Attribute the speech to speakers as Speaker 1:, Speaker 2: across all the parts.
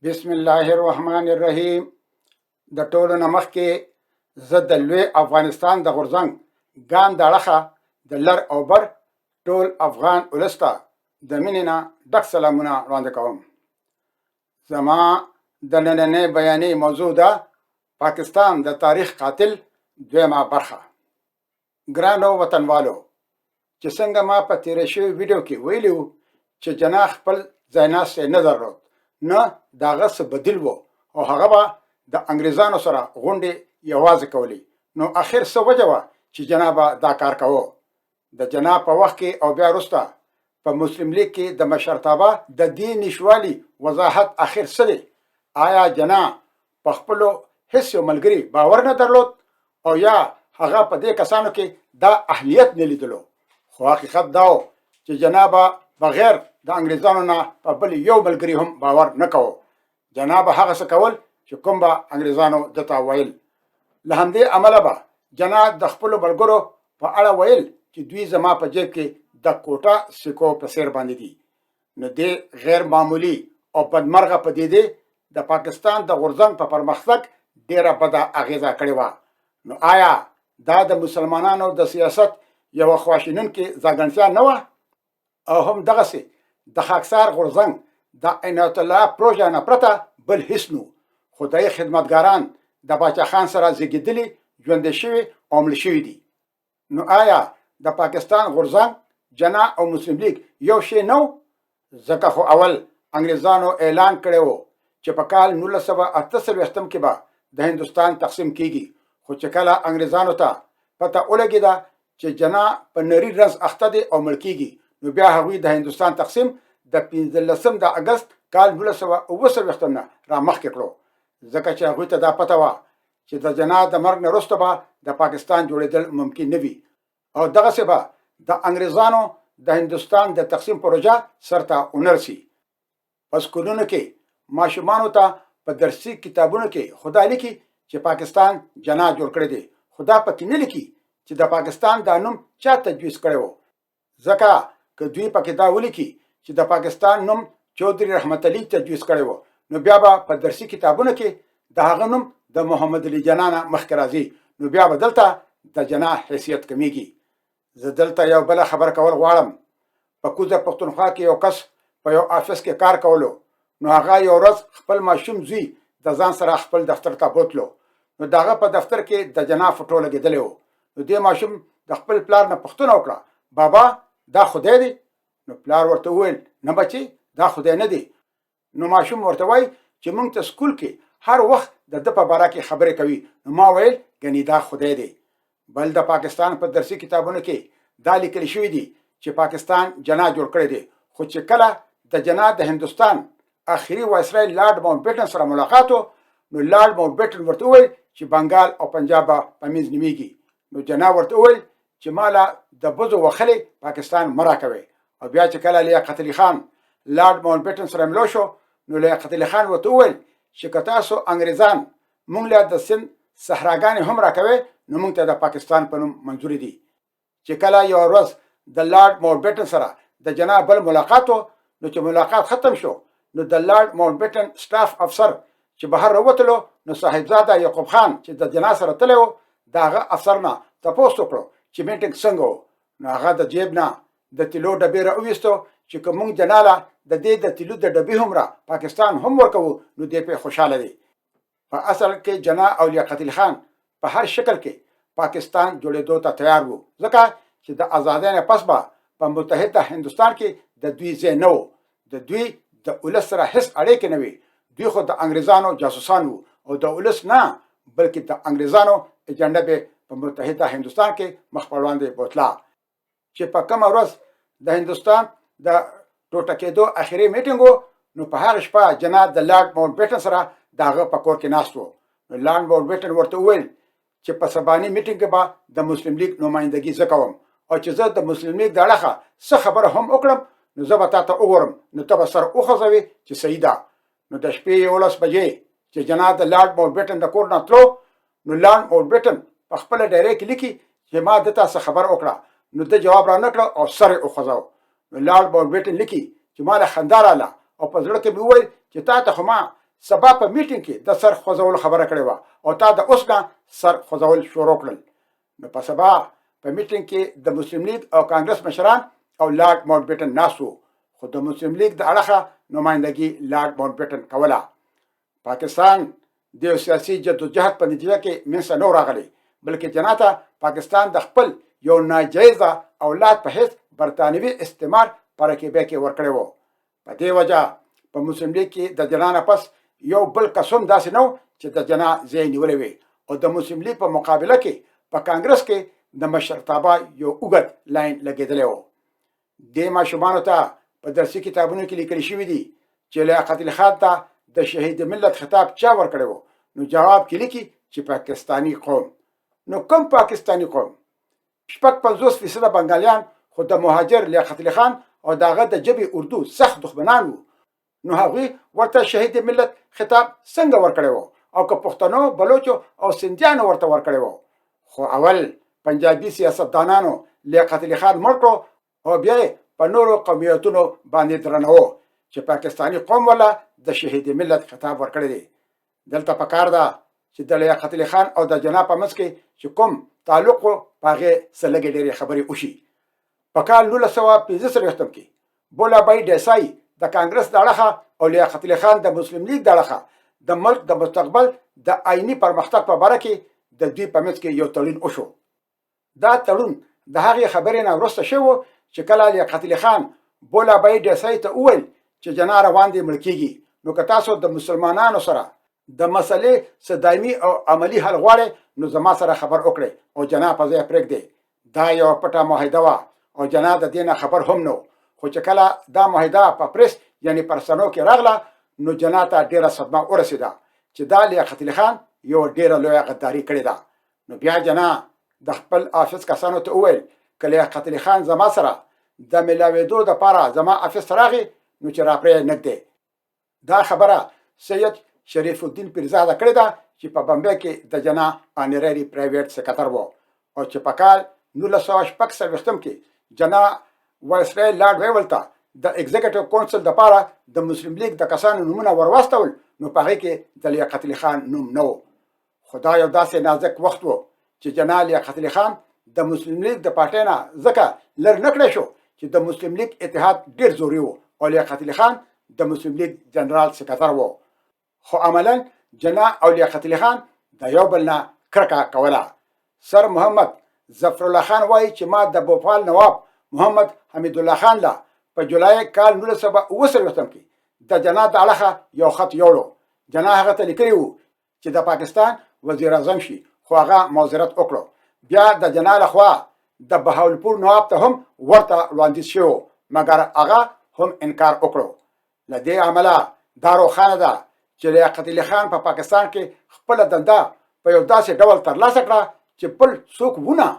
Speaker 1: بسم الله الرحمن الرحیم. د ټولو نه مخکې زه د لوی افغانستان د غورځنګ ګام د اړخه د لر او بر ټول افغان ولس ته د مینې نه ډک سلامونه وړاندې کوم. زما د نننۍ بیانیې موضوع ده پاکستان د تاریخ قاتل دویمه برخه. ګرانو وطنوالو، چې څنګه ما په تیره شوي ویډیو کې ویلي وو چې جناح خپل ځایناستی نه درلود، نه د هغه څه بدیل و او هغه به د انګریزانو سره غونډې یوازې کولې. نو اخر څه وجه وه چې جناح به دا کار کوه؟ د جناح په وخت کې او بیا وروسته په مسلم لیگ کې د مشرتابه د دې نشوالي وضاحت اخر څه دی؟ آیا جناح په خپلو هیڅ یو ملګري باور نه درلود او یا هغه په دې کسانو کې دا اهلیت نه لیدلو؟ خو حقیقت دا و چې جناح به بغیر د انګریزانو نه په بل یو ملګري هم باور نه کوو. جناح به هغه څه کول چې کوم به انګریزانو دته ویل. له همدې امله به جناح د خپلو ملګرو په اړه ویل چې دوی زما په جیب کې د کوټه سکو په څیر باندې دي. نو دې غیر معمولی او بدمرغه پدیدې د پاکستان د غورځنګ په پرمختګ ډیره بده اغیزه کړې وه. نو آیا دا د مسلمانانو د سیاست یوه خواشینونکې ځانګړتیا نه وه؟ او هم دغسې د خاکسار غورځنګ د عنایت الله پروژه نه پرته بل هیڅ نو. خدای خدمتګاران د باچا خان سره زیږېدلي، ژوندي شوي او مړه شوي دي. نو آیا د پاکستان غورځنګ، جناح او مسلم لیگ یو شی نه و؟ ځکه خو اول انګریزانو اعلان کړی و چې په کال 1948 کې به د هندوستان تقسیم کیږي. خو چې کله انګریزانو ته پته ولګېده چې جناح په نري رنځ اخته دی او مړ کیږي، نو بیا هغوی د هندوستان تقسیم د 15 د اګست کال 1929 نه را مخکې کړو، ځکه چې هغوی ته دا پته وه چې د جناح د مرګ نه وروسته به د پاکستان جوړېدل ممکن نه وي او دغسې به د انګریزانو د هندوستان د تقسیم پروژه سرته ونه رسي. په سکولونو کې ماشومانو ته په درسي کتابونو کې خدا لیکي چې پاکستان جناح جوړ کړی دی، خدا پکې نه لیکي چې د پاکستان دا نوم چا تجویز کړی و. ځکه که دوی پکې دا ولیکي چې د پاکستان نوم چودھری رحمت علي تجویز کړی و، نو بیا به په درسي کتابونو کې د هغه نوم د محمد علي جناح نه مخکې راځي، نو بیا به دلته د جناح حیثیت کمیږي. زه دلته یو بله خبر کول غواړم. په کوزه پښتونخوا کې یو کس په یو آفس کې کار کولو، نو هغه یو ورځ خپل ماشوم زوی د ځان سره خپل دفتر ته بوتلو. نو د هغه په دفتر کې د جناح فوټو لګېدلی و. نو دې ماشوم د خپل پلار نه پوښتنه وکړه، بابا دا خدای دی؟ نو پلار ورته وویل، نه بچي، دا خدای نه دی. نو ماشوم ورته وایي چې موږ ته سکول کې هر وخت د ده په باره کې خبرې کوي. نو ما ویل ګنې دا خدای دی. بل د پاکستان په درسي کتابونو کې دا لیکل شوي دي چې پاکستان جناح جوړ کړی دی. خو چې کله د جناح د هندوستان آخري وایسرای لارډ ماونټ بیټن سره ملاقات و، نو لارډ ماونټ بیټن ورته وویل چې بنګال او پنجاب به په منځ نومیږي. نو جناح ورته وویل چې ماله د بزو وخلې پاکستان مه راکوئ. او بیا چې کله لیاقت علي خان لارډ ماونټ بیټن سره ملو شو، نو لیاقت علي خان ورته وویل چې که تاسو انګریزان مونږ له د سند صحراګانې هم راکوئ، نو مونږ ته د پاکستان په نوم منظوري دي. چې کله یو ورځ د لارډ ماونټ بیټن سره د جناح بل ملاقات و، نو چې ملاقات ختم شو، نو د لارډ ماونټ بیټن سټاف افسر چې بهر راوتلو، نو صاحبزاده یعقوب خان چې د جناح سره تللی و، د هغه افسر نه تپوس وکړو چې میټینګ څنګه و. نو هغه د جیب نه د تیلو ډبې راوویستو چې که موږ جناح له د دې د تیلو د ډبې هومره پاکستان هم ورکوو، نو دې پې خوشحاله دی. په اصل کې جناح او لیاقت علي خان په هر شکل کې پاکستان جوړېدو ته تیار وو، ځکه چې د ازادۍ نه پس به په متحده هندوستان کې د دوی ځای نه و. د دوی د ولس سره هیڅ اړیکې نه وي. دوی خو د انګریزانو جاسوسان وو او د ولس نه، بلکې د انګریزانو ایجنډه به په متحده هندوستان کې مخ پر وړاندې بوتله. چې په کومه ورځ د هندوستان د ټوټه کېدو اخري میټینګ و، نو په هغه شپه جناح د لارډ ماونټ بیټن سره د هغه په کور کې ناست و. نو لارډ ماونټ بیټن ورته وویل چې په سباني میټینګ کې به د مسلم لیگ نمایندګي زه کوم، او چې زه د مسلم لیگ د اړخه څه خبره هم وکړم، نو زه به تا ته وګورم، نو ته به سر وخوځوې چې صحیح ده. نو د شپې 11 بجې چې جناح د لارډ ماونټ بیټن د کور نه تلو، نو لارډ ماونټ بیټن په خپله ډایري کې لیکي چې ما دته څه خبر وکړه، نو د جواب را نه کړه او سر یې وخوځاو. نو لارډ ماونټ بیټن لیکي چې ما له خندا راله او په زړه کې مې وویل چې تا ته خو ما سبا په میټینګ کې د سر خوځول خبره کړې وه او تا د اوس نه سر خوځول شروع کړل. نو په سبا په میټینګ کې د مسلم لیگ او کانګرس مشران او لارډ ماونټ بیټن ناست وو، خو د مسلم لیگ د اړخه نمایندګي لارډ ماونټ بیټن کوله. پاکستان د یو سیاسي جدوجهد په نتیجه کې منځته نه راغلی، بلکې جناته پاکستان د خپل یو ناجایزه اولاد په حیث برطانوي استعمار په رقیبه کې ورکړی و. په دې وجه په مسلم لیگ کې د جنا نه پس یو بل کسوم داسې نه و چې د جنا ځای نیولی وي، او د مسلم لیگ په مقابله کې په کانګرس کې د مشرتابه یو اوږد لاین لګېدلی و. دې ماشومانو ته په درسي کتابونو کې لیکل شوي دي چې لیاقت علي خان ته د شهید ملت خطاب چا ورکړی و؟ نو جواب کې لیکي چې پاکستانی قوم. نو کوم پاکستانی قوم؟ 50% بنګالیان خو د مهاجر لیاقت علي خان او داغه د ژبې اردو سخت دښمنان وو. نو هغوی ورته شهید ملت خطاب څنګه ورکړی و؟ او که پښتنو، بلوچو او سندیانو ورته ورکړی و؟ خو اول پنجابي سیاستدانانو لیاقت علي خان مړ کړو او بیا یې په نورو قومیتونو باندې درنو چې پاکستانی قوم ولا د شهید ملت خطاب ورکړی دی. دلته پکار ده چې د لیاقت علي خان او د جنا په منځ کې چې کوم تعلق و په هغې څه لږې ډېرې خبرې وشي. په کال 1945 کې بولا بای ډیسای د کانګرس د اړخه او لیاقت علي خان د مسلم لیگ د اړخه د ملک د مستقبل د آئینی پرمختګ په باره کې د دوی په منځ کې یو تړون وشو. دا تړون د هغې خبرې نه وروسته شوی و چې کله لیاقت علي خان بولا بای ډیسای ته وویل چې جنا روان دی مړ کېږي، نو که تاسو د مسلمانانو سره د مسلې څه دایمي او عملی حل غواړئ نو زما سره خبر وکړئ او جنا په ځای پرېږدئ. دا یو پټه معاهده وه او جنا د دې نه خبر هم نه، خو چې کله دا معاهده په پریس یعنی په رسنیو کې راغله نو جنا ته ډېره صدمه ورسېده چې دا لیاقت علي خان یو ډېره لویه غداري کړې ده. نو بیا جنا د خپل آفس کسانو ته وویل که لیاقت علي خان زما سره د میلاوېدو دپاره زما آفس ته راغی نو چې راپرې نږدې. دا خبره سید شریف الدین پیرزاده کړې ده چې په بمبئی کې د جنا آنرري پرایویټ سکتر و، او چې په کال 1946 کې جنا وایسرای لارډ ویول ته د ایگزیکټیو کونسل دپاره د مسلم لیگ د کسانو نومونه ورواستول، نو په هغې کې د لیاقت علي خان نوم نه و. خو دا یو داسې نازک وخت و چې جنا لیاقت علي خان د مسلم لیگ د پارټۍ نه ځکه لر نه کړی شو چې د مسلم لیگ اتحاد ډېر زوري و او لیاقت علي خان د مسلم لیگ جنرال سکتر و. خو عملا جنا او لیاقت علي خان د یو بل نه کرکه کوله. سر محمد ظفرالله خان وایي چې ما د بوپال نواب محمد حمید الله خان له په جولای کال 1947 کې د جنا د اړخه یو خط یوړو. جنا هغه ته لیکلی و چې د پاکستان وزیر اعظم شي، خو هغه معذرت وکړو. بیا د جنا لخوا د بهاولپور نواب ته هم ورته وړاندیز شوی، مګر هغه هم انکار وکړو. له دې عمله دا روښانه ده چې لیاقت علي خان په پاکستان کې خپله دنده په یو داسې ډول ترلاسه کړه چې بل څوک ونه.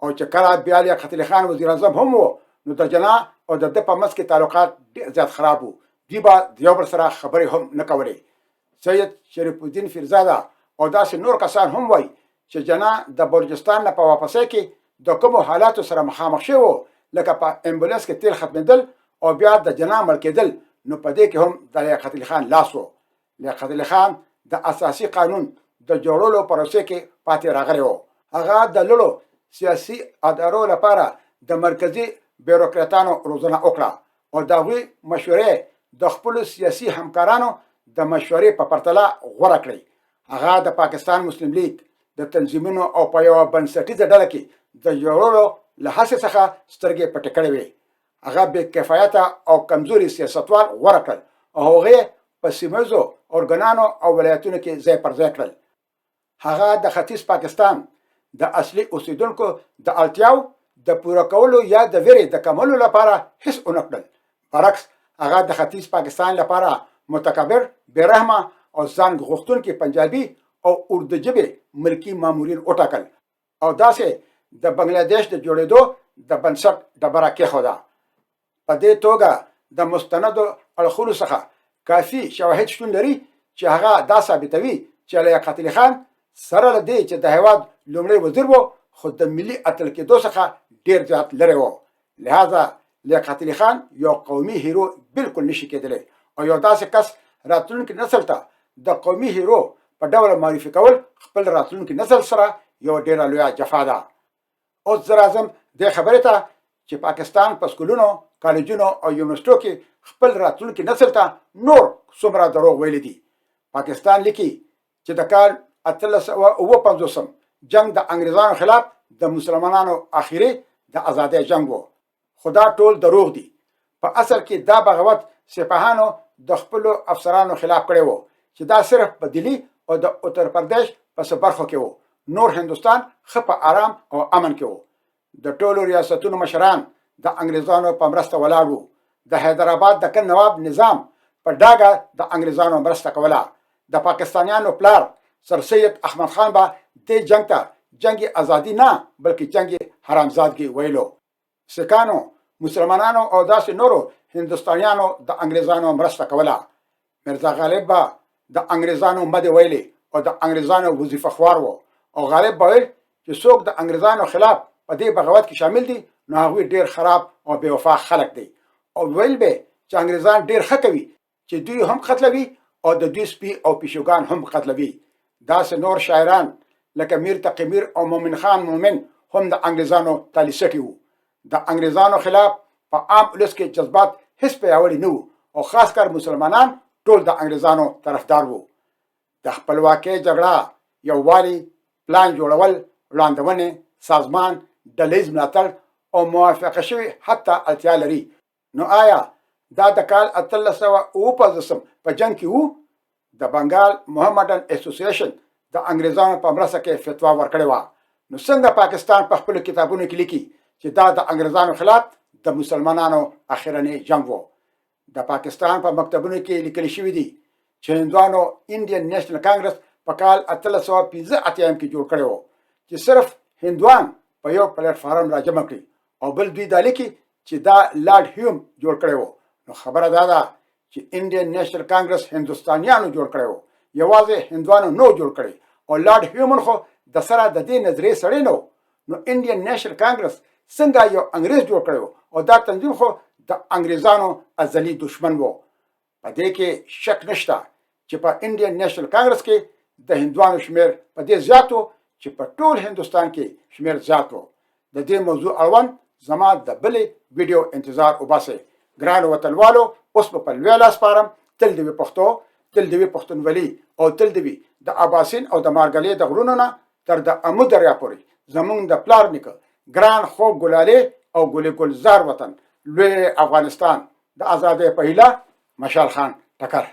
Speaker 1: او چې کله بیا لیاقت علي خان وزیر اعظم هم و نو د جنا او د ده په منځ کې تعلقات ډېر زیات خراب وو. دوی به د یو بل سره خبرې هم نه کولې. سید شریف الدین پیرزاده او داسې نور کسان هم وایي چې جنا د بلوچستان نه په واپسۍ کې د کومو حالاتو سره مخامخ شوی و، لکه په امبولانس کې تیل ختمېدل او بیا د جنا مړ کېدل. نو په دې کې هم د لیاقت علي خان لاس و. لیاقت علي خان د اساسي قانون د جوړولو پروسې کې پاتې راغلی و. هغه د لوړو سیاسي ادارو لپاره د مرکزي بیروکراتانو روزنه وکړه او د هغوی مشورې د خپلو سیاسي همکارانو د مشورې په پرتله غوره کړئ. هغه د پاکستان مسلم لیگ د تنظیمونو او په یوه بنسټیزه ډله کې د جوړولو له هڅې څخه سترګې پټې کړې وې. هغه بې کفایته او کمزوري سیاستوال غوره کړل او هغې په سیمهیزو ارګانانو او ولایتونو کې ځای پر ځای کړل. هغه د ختیځ پاکستان د اصلي اوسیدونکو د اړتیاو د پوره کولو یا د ویرې د کمولو لپاره هیڅ ونه کړل. برعکس هغه د ختیځ پاکستان لپاره متکبر، بېرحمه او ځان غوښتونکي پنجابي او اردو ژبې ملکي مامورین وټاکل او داسې د بنګلادیش د جوړېدو د بنسټ ډبره کېښوده. په دې توګه د مستندو اړخونو څخه کافي شواهد شتون لري چې هغه دا ثابتوي چې لیاقت علي خان سره له دې چې د هېواد لومړی وزیر و خو د ملي اتل کېدو څخه ډېر زیات لرې و. لهذا لیاقت علي خان یو قومي هیرو بالکل نشي کېدلی او یو داسې کس راتلونکي نسل ته د قومي هیرو په ډول معرفي کول خپل راتلونکي نسل سره یو ډیره لویه جفا ده. اوس زه راځم دې خبرې ته چې پاکستان په سکولونو، کالجونو او یونیورسټو کې خپل راتلونکي نسل ته نور څومره دروغ ویلي دي. پاکستان لیکي چې د کال 1859 جنگ د انګریزانو خلاف د مسلمانانو آخري د ازادۍ جنگ وو. خو دا ټول دروغ دي. په اصل کې دا بغاوت سپاهانو د خپلو افسرانو خلاف کړی وو چې دا صرف په دلی او د اتر پردیش په څه برخو کې وو. نور هندوستان ښه په آرام او امن کې وو. د ټولو ریاستونو مشران د انګریزانو په مرسته ولاړ وو. د حیدرآباد د کن نواب نظام په ډاګه د انګریزانو مرسته کوله. د پاکستانیانو پلار سر سید احمد خان به دې جنگ ته جنگ ازادي نه بلکې جنگ حرامزادګي ویلو. سکانو، مسلمانانو او داسې نورو هندوستانیانو د انګریزانو مرسته کوله. مرزا غالب به د انګریزانو مدې ویلې او د انګریزانو وظیفه خوار وو او غالب به ویل چې څوک د انګریزانو خلاف په دې بغاوت کې شامل دي نو هغوی ډیر خراب او بې وفا خلک دي. او ویل به چې انګریزان ډیر ښه کوي چې دوی هم قتلوي او د دوی سپي او پیشوګان هم قتلوي. داسې نور شاعران لکه میر تقی میر او مومن خان مومن هم د انګریزانو تالي سټي وو. د انګریزانو خلاف په عام ولس کې جذبات هیڅ پیاوړي نه وو او خاص کر مسلمانان ټول د انګریزانو طرفدار وو. د خپلواکۍ جګړه، یووالي، پلان جوړول، وړاندونې، سازمان، ډلیز ملاتړ او موافقه شوي حتی اړتیا لري. نو آیا دا د کال 1859 په جنگ کې وو؟ د بنګال محمدن اسوسییشن د انګریزانو په مرسته کې فتوا ورکړې وه. نو څنګه پاکستان په خپلو کتابونو کې لیکي چې دا د انګریزانو خلاف د مسلمانانو اخرنی جنگ وو؟ د پاکستان په مکتبونو کې لیکل شوي دي چې هندوانو انډین نیشنل کانګرس په کال 1885 کې جوړ کړی وو چې صرف هندوان په یو پلیټ فارم راجمع کړي او بل دوی دا لیکي چې دا لارډ هیوم جوړ کړی وو. نو خبره دا ده چې انډین نیشنل کانګرس هندوستانیانو جوړ کړی وو، یوازې هندوانو نو جوړ کړی. او لارډ هیومن خو د سره د دې نظریې سړی نه و. نو انډین نیشنل کانګرس څنګه یو انګریز جوړ کړی وو او دا تنظیم خو د انګریزانو ازلي دشمن وو. په دې کې شک نشته چې په انډین نیشنل کانګرس کې د هندوانو شمیر په دې زیات و چې په ټول هندوستان کې شمیر زیات و. د دې موضوع اړوند زما د بلې ویډیو انتظار وباسئ. ګرانو وطنوالو، اوس په لوی لاس سپارم. تل دې وي پښتو، تل دې وي پښتونولي او تل دې وي د اباسین او د مارګلې د غرونو نه تر د امو دریا پورې زمونږ د پلار نیکه ګران خوږ ګلالې او ګلې ګلزار وطن لوی افغانستان د ازادۍ په هیله. مشال خان ټکر.